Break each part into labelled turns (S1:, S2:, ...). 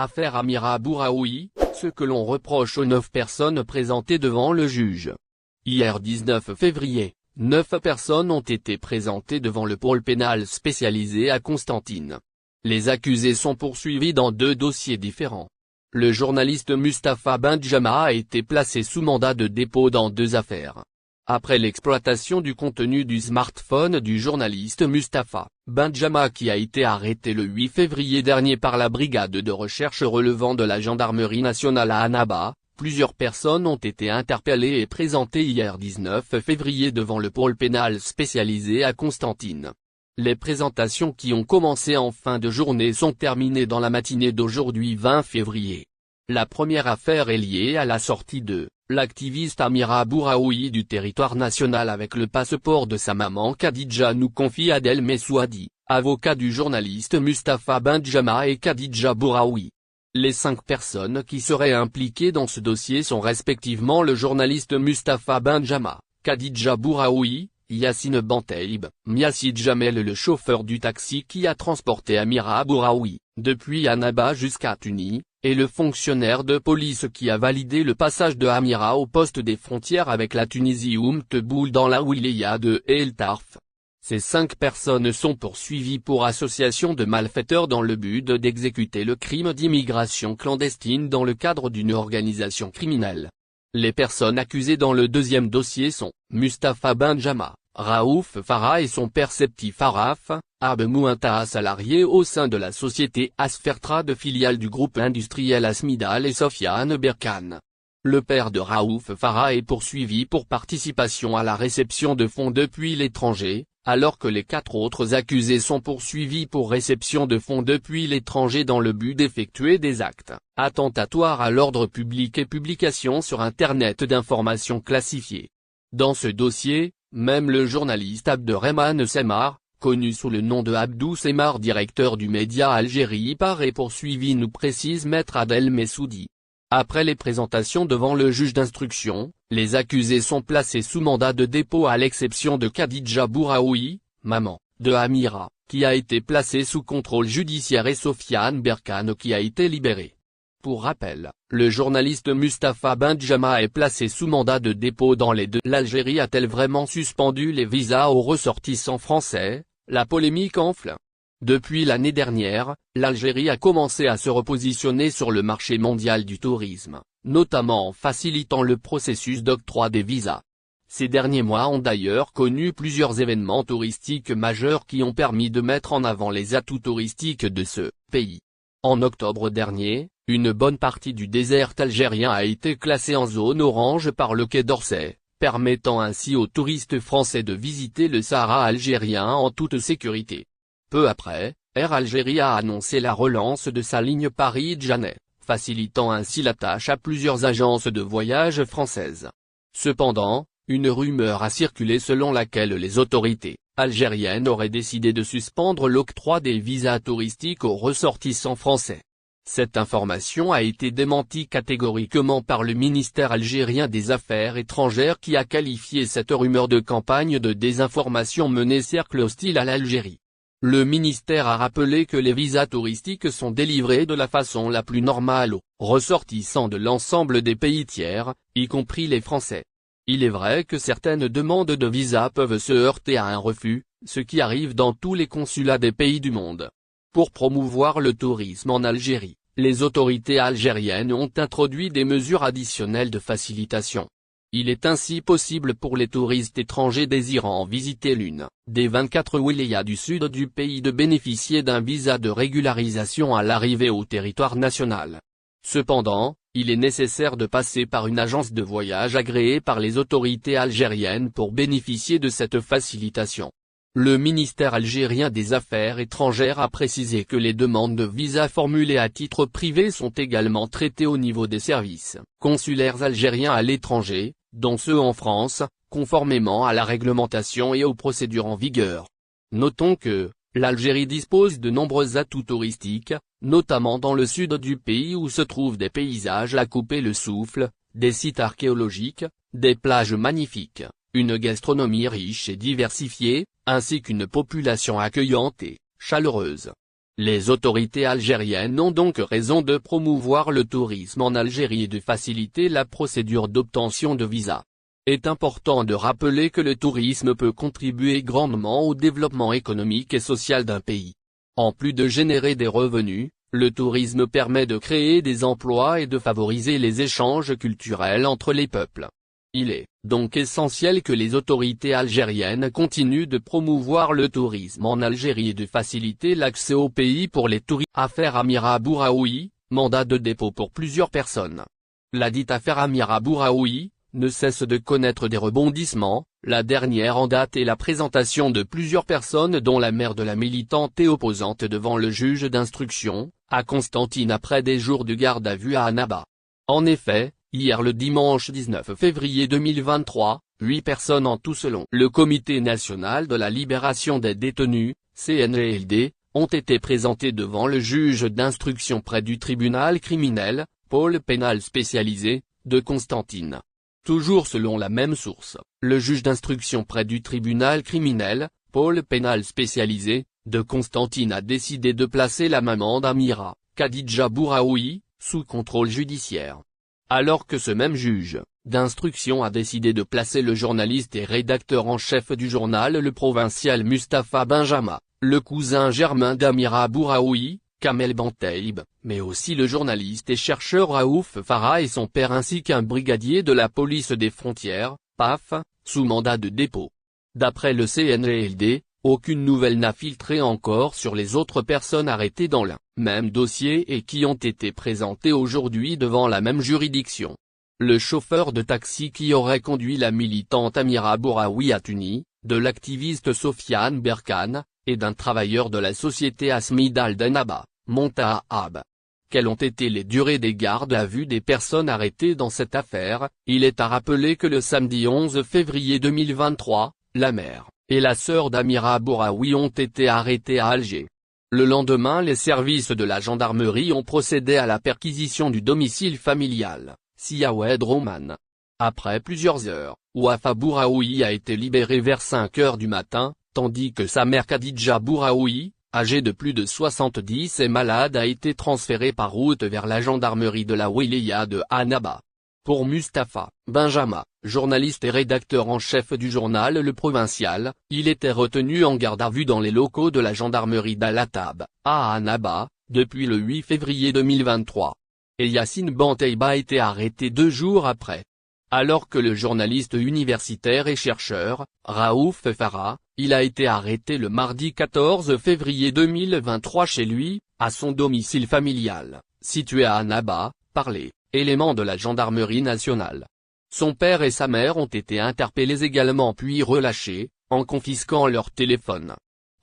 S1: Affaire Amira Bouraoui, ce que l'on reproche aux 9 personnes présentées devant le juge. Hier 19 février, 9 personnes ont été présentées devant le pôle pénal spécialisé à Constantine. Les accusés sont poursuivis dans 2 dossiers différents. Le journaliste Mustapha Benjama a été placé sous mandat de dépôt dans 2 affaires. Après l'exploitation du contenu du smartphone du journaliste Mustapha Benjama qui a été arrêté le 8 février dernier par la brigade de recherche relevant de la gendarmerie nationale à Annaba, plusieurs personnes ont été interpellées et présentées hier 19 février devant le pôle pénal spécialisé à Constantine. Les présentations qui ont commencé en fin de journée sont terminées dans la matinée d'aujourd'hui 20 février. La première affaire est liée à la sortie de l'activiste Amira Bouraoui du territoire national avec le passeport de sa maman Khadija, nous confie Adel Messouadi, avocat du journaliste Mustapha Benjama et Khadija Bouraoui. Les 5 personnes qui seraient impliquées dans ce dossier sont respectivement le journaliste Mustapha Benjama, Khadija Bouraoui, Yassine Banteib, Miassid Jamel, le chauffeur du taxi qui a transporté Amira Bouraoui depuis Annaba jusqu'à Tunis, et le fonctionnaire de police qui a validé le passage de Amira au poste des frontières avec la Tunisie Teboul dans la wilaya de El Tarf. Ces 5 personnes sont poursuivies pour association de malfaiteurs dans le but d'exécuter le crime d'immigration clandestine dans le cadre d'une organisation criminelle. Les personnes accusées dans le deuxième dossier sont Mustapha Benjama, Raouf Farah et son père Septi Faraf, Abemouinta, salarié au sein de la société Asfertrade filiale du groupe industriel Asmidal, et Sofiane Berkane. Le père de Raouf Farah est poursuivi pour participation à la réception de fonds depuis l'étranger, alors que les 4 autres accusés sont poursuivis pour réception de fonds depuis l'étranger dans le but d'effectuer des actes attentatoires à l'ordre public et publication sur Internet d'informations classifiées. Dans ce dossier, même le journaliste Abderrahmane Semar, connu sous le nom de Abdou Semar, directeur du média Algérie, paraît poursuivi, nous précise maître Adel Messoudi. Après les présentations devant le juge d'instruction, les accusés sont placés sous mandat de dépôt à l'exception de Khadija Bouraoui, maman de Amira, qui a été placée sous contrôle judiciaire, et Sofiane Berkane qui a été libéré. Pour rappel, le journaliste Mustapha Benjama est placé sous mandat de dépôt dans les 2. L'Algérie a-t-elle vraiment suspendu les visas aux ressortissants français? La polémique enfle. Depuis l'année dernière, l'Algérie a commencé à se repositionner sur le marché mondial du tourisme, notamment en facilitant le processus d'octroi des visas. Ces derniers mois ont d'ailleurs connu plusieurs événements touristiques majeurs qui ont permis de mettre en avant les atouts touristiques de ce pays. En octobre dernier, une bonne partie du désert algérien a été classée en zone orange par le Quai d'Orsay, permettant ainsi aux touristes français de visiter le Sahara algérien en toute sécurité. Peu après, Air Algérie a annoncé la relance de sa ligne Paris-Djané, facilitant ainsi la tâche à plusieurs agences de voyage françaises. Cependant, une rumeur a circulé selon laquelle les autorités algériennes auraient décidé de suspendre l'octroi des visas touristiques aux ressortissants français. Cette information a été démentie catégoriquement par le ministère algérien des Affaires étrangères qui a qualifié cette rumeur de campagne de désinformation menée cercle hostile à l'Algérie. Le ministère a rappelé que les visas touristiques sont délivrés de la façon la plus normale aux ressortissants de l'ensemble des pays tiers, y compris les Français. Il est vrai que certaines demandes de visa peuvent se heurter à un refus, ce qui arrive dans tous les consulats des pays du monde. Pour promouvoir le tourisme en Algérie, les autorités algériennes ont introduit des mesures additionnelles de facilitation. Il est ainsi possible pour les touristes étrangers désirant visiter l'une des 24 wilayas du sud du pays de bénéficier d'un visa de régularisation à l'arrivée au territoire national. Cependant, il est nécessaire de passer par une agence de voyage agréée par les autorités algériennes pour bénéficier de cette facilitation. Le ministère algérien des Affaires étrangères a précisé que les demandes de visa formulées à titre privé sont également traitées au niveau des services consulaires algériens à l'étranger, dont ceux en France, conformément à la réglementation et aux procédures en vigueur. Notons que l'Algérie dispose de nombreux atouts touristiques, notamment dans le sud du pays où se trouvent des paysages à couper le souffle, des sites archéologiques, des plages magnifiques, une gastronomie riche et diversifiée, ainsi qu'une population accueillante et chaleureuse. Les autorités algériennes ont donc raison de promouvoir le tourisme en Algérie et de faciliter la procédure d'obtention de visa. Il est important de rappeler que le tourisme peut contribuer grandement au développement économique et social d'un pays. En plus de générer des revenus, le tourisme permet de créer des emplois et de favoriser les échanges culturels entre les peuples. Il est donc essentiel que les autorités algériennes continuent de promouvoir le tourisme en Algérie et de faciliter l'accès au pays pour les touristes. Affaire Amira Bouraoui, mandat de dépôt pour plusieurs personnes. La dite affaire Amira Bouraoui ne cesse de connaître des rebondissements, la dernière en date est la présentation de plusieurs personnes dont la mère de la militante et opposante devant le juge d'instruction, à Constantine après des jours de garde à vue à Annaba. En effet, hier le dimanche 19 février 2023, 8 personnes en tout selon le Comité national de la libération des détenus, CNLD, ont été présentées devant le juge d'instruction près du tribunal criminel, pôle pénal spécialisé, de Constantine. Toujours selon la même source, le juge d'instruction près du tribunal criminel, pôle pénal spécialisé, de Constantine a décidé de placer la maman d'Amira, Khadija Bouraoui, sous contrôle judiciaire. Alors que ce même juge d'instruction a décidé de placer le journaliste et rédacteur en chef du journal Le Provincial Mustapha Benjama, le cousin germain d'Amira Bouraoui, Kamel Benteib, mais aussi le journaliste et chercheur Raouf Farah et son père ainsi qu'un brigadier de la police des frontières, PAF, sous mandat de dépôt. D'après le CNLD, aucune nouvelle n'a filtré encore sur les autres personnes arrêtées dans le même dossier et qui ont été présentées aujourd'hui devant la même juridiction. Le chauffeur de taxi qui aurait conduit la militante Amira Bouraoui à Tunis, de l'activiste Sofiane Berkane, et d'un travailleur de la société Asmid Al-Danaba, Montahab. Quelles ont été les durées des gardes à vue des personnes arrêtées dans cette affaire? Il est à rappeler que le samedi 11 février 2023, la mère et la sœur d'Amira Bouraoui ont été arrêtées à Alger. Le lendemain, les services de la gendarmerie ont procédé à la perquisition du domicile familial, Siawed Roman. Après plusieurs heures, Wafa Bouraoui a été libéré vers 5 heures du matin, tandis que sa mère Khadija Bouraoui, âgée de plus de 70 et malade, a été transférée par route vers la gendarmerie de la wilaya de Annaba. Pour Mustapha Benjama, journaliste et rédacteur en chef du journal Le Provincial, il était retenu en garde à vue dans les locaux de la gendarmerie d'Al-Atab, à Annaba, depuis le 8 février 2023. Et Yassine Benteib a été arrêté 2 jours après. Alors que le journaliste universitaire et chercheur, Raouf Farah, il a été arrêté le mardi 14 février 2023 chez lui, à son domicile familial, situé à Annaba, par les éléments de la gendarmerie nationale. Son père et sa mère ont été interpellés également puis relâchés, en confisquant leur téléphone.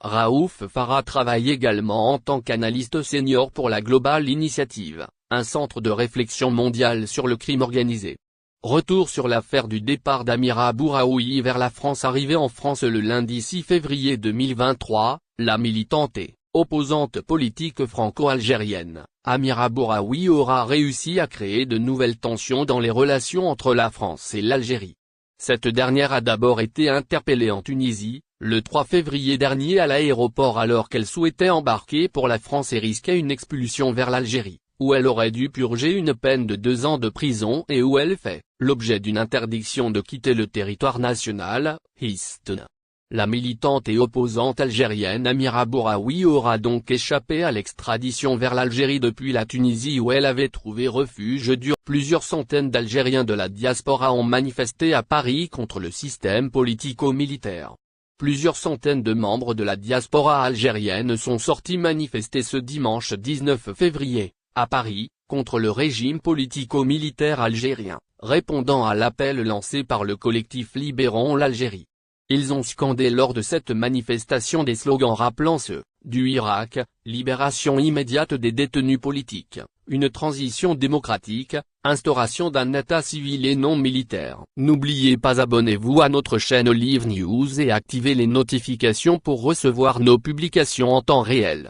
S1: Raouf Farah travaille également en tant qu'analyste senior pour la Global Initiative, un centre de réflexion mondial sur le crime organisé. Retour sur l'affaire du départ d'Amira Bouraoui vers la France. Arrivée en France le lundi 6 février 2023, la militante et opposante politique franco-algérienne, Amira Bouraoui aura réussi à créer de nouvelles tensions dans les relations entre la France et l'Algérie. Cette dernière a d'abord été interpellée en Tunisie, le 3 février dernier à l'aéroport alors qu'elle souhaitait embarquer pour la France et risquait une expulsion vers l'Algérie, où elle aurait dû purger une peine de 2 ans de prison et où elle fait l'objet d'une interdiction de quitter le territoire national, Houston. La militante et opposante algérienne Amira Bouraoui aura donc échappé à l'extradition vers l'Algérie depuis la Tunisie où elle avait trouvé refuge dur. Plusieurs centaines d'Algériens de la diaspora ont manifesté à Paris contre le système politico-militaire. Plusieurs centaines de membres de la diaspora algérienne sont sortis manifester ce dimanche 19 février, à Paris, contre le régime politico-militaire algérien, répondant à l'appel lancé par le collectif Libérons l'Algérie. Ils ont scandé lors de cette manifestation des slogans rappelant ceux du Irak, libération immédiate des détenus politiques, une transition démocratique, instauration d'un état civil et non militaire. N'oubliez pas, abonnez-vous à notre chaîne Olive News et activez les notifications pour recevoir nos publications en temps réel.